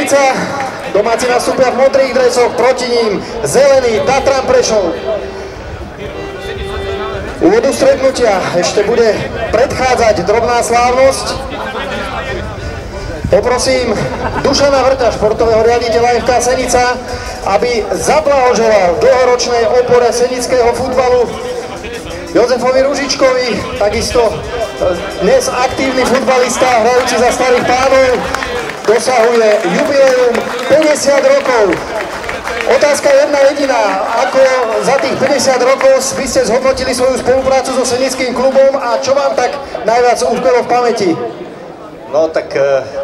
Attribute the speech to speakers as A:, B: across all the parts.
A: Senica. Domáci nastúpia v modrých dresoch, proti ním zelený Tatran Prešov. Úvodu stretnutia ešte bude predchádzať drobná slávnosť. Poprosím Dušana Vrťa, športového riaditeľa FK Senica, aby zablahoželal dlhoročnej opore senického futbalu Jozefovi Ružičkovi, takisto dnes aktívny futbalista, hrajúci za starých pánov, dosahuje jubileum 50 rokov. Otázka jedna jediná, ako za tých 50 rokov by ste zhodnotili svoju spoluprácu so senickým klubom a čo vám tak najviac utkvelo v pamäti?
B: No tak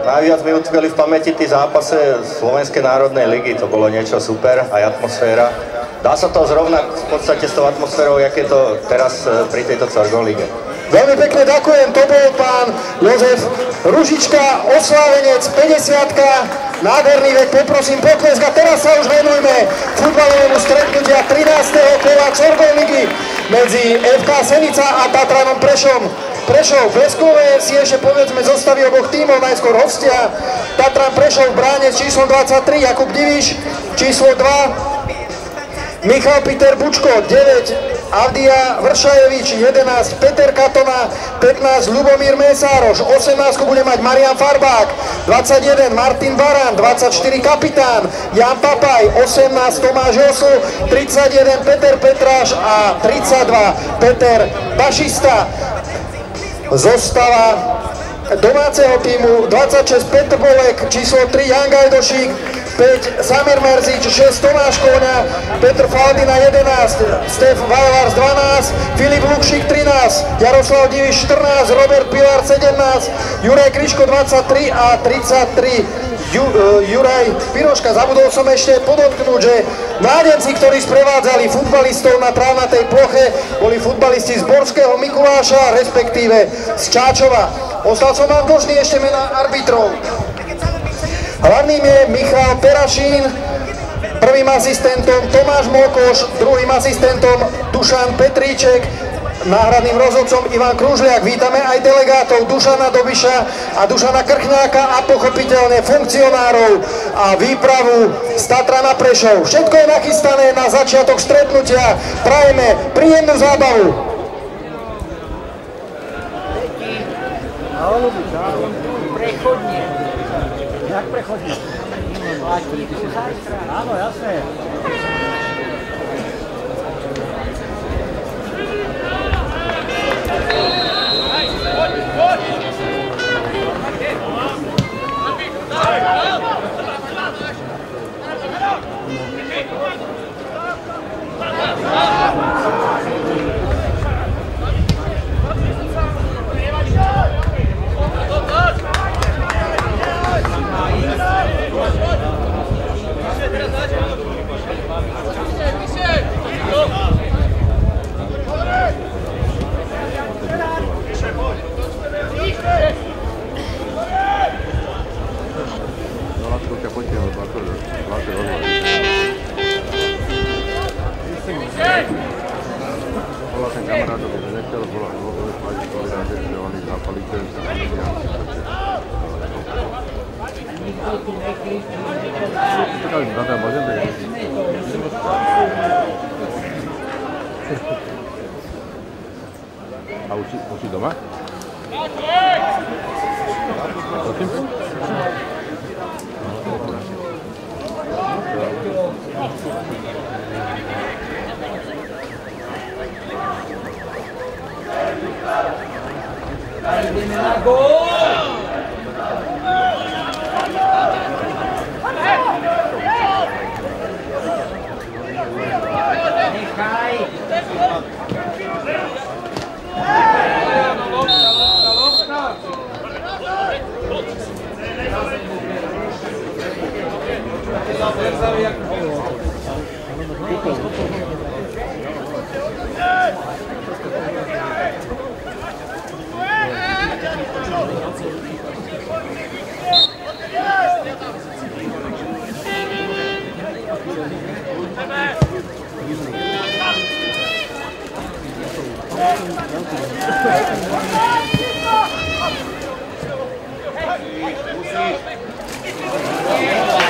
B: najviac mi utkveli v pamäti tí zápase Slovenskej národnej ligy, to bolo niečo super, aj atmosféra. Dá sa to zrovnať v podstate s tou atmosférou, jak je to teraz pri tejto Cargon lige.
A: Veľmi pekne ďakujem, to bol pán Jozef Ružička, oslávenec 50-ka, nádherný vek, poprosím potlesk a teraz sa už venujme futbalovému stretnutia 13. kola Cargon ligy medzi FK Senica a Tatranom Prešov. Bleskové si ešte povedzme zostavy oboch tímov, najskôr hostia. Tatran Prešov, bránec číslo 23, Jakub Diviš, číslo 2, Michal Peter Bučko, 9, Avdia Vršajevič, 11, Peter Katona, 15, Ľubomír Mesároš, 18 bude mať Marian Farbák, 21, Martin Baran, 24, kapitán Jan Papaj, 18, Tomáš Josl, 31, Peter Petráš a 32, Peter Bašista. Zostava domáceho týmu 26 Petr Bolek, číslo 3 Jan Gajdošík, 5 Samir Merzič, 6 Tomáš Kóňa, Petr Faldina 11, Stef Vajlars 12, Filip Lukšík 13, Jaroslav Diviš 14, Robert Pilar 17, Juraj Kryško 23 a 33 Juraj Piroška. Zabudol som ešte podotknúť, že mládenci, ktorí sprevádzali futbalistov na trávnatej ploche, boli futbalisti z Borského Mikuláša, respektíve z Čáčova. Ostal som vám dlžný ešte mená arbitrov. Hlavným je Michal Perašín, prvým asistentom Tomáš Mokoš, druhým asistentom Dušan Petríček, náhradným rozhodcom Ivan Kružliak. Vítame aj delegátov Dušana Dobiša a Dušana Krchňáka a pochopiteľne funkcionárov a výpravu z Tatrana Prešov. Všetko je nachystané na začiatok stretnutia. Prajeme príjemnú zábavu.
C: Prechodne. Jak prechodne? Áno, jasné.
D: A učí doma?
C: Ideme na gól! Nechaj!
E: Musíš.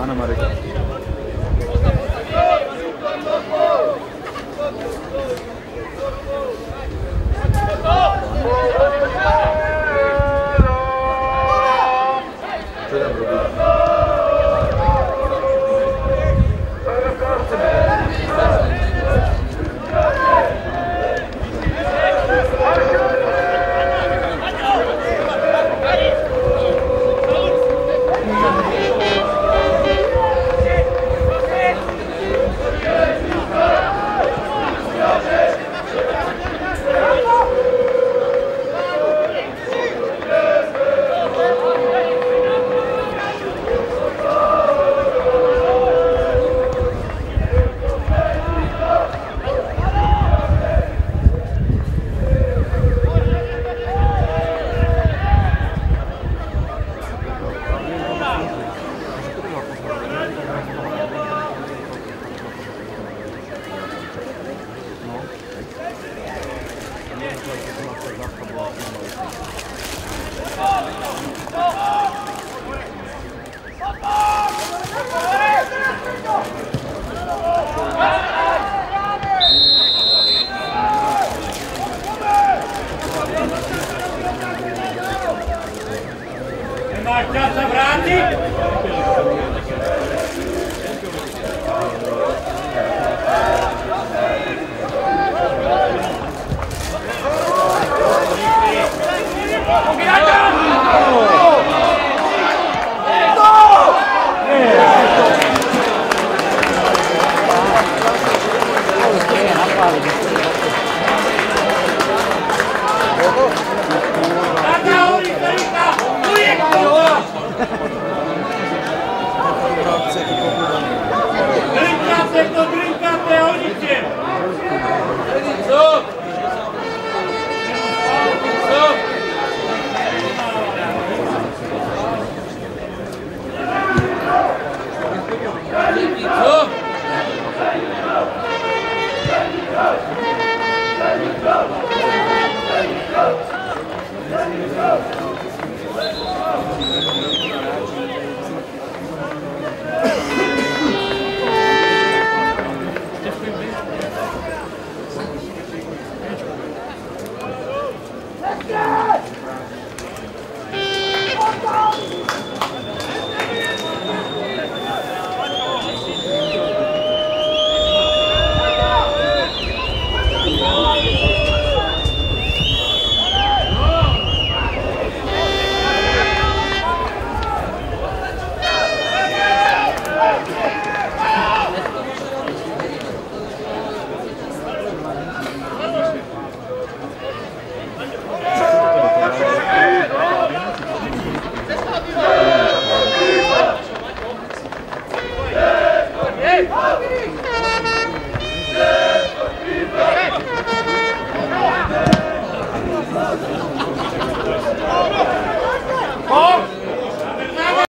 D: Ana Marika.
C: Nemáš čas sa vrátiť? Sector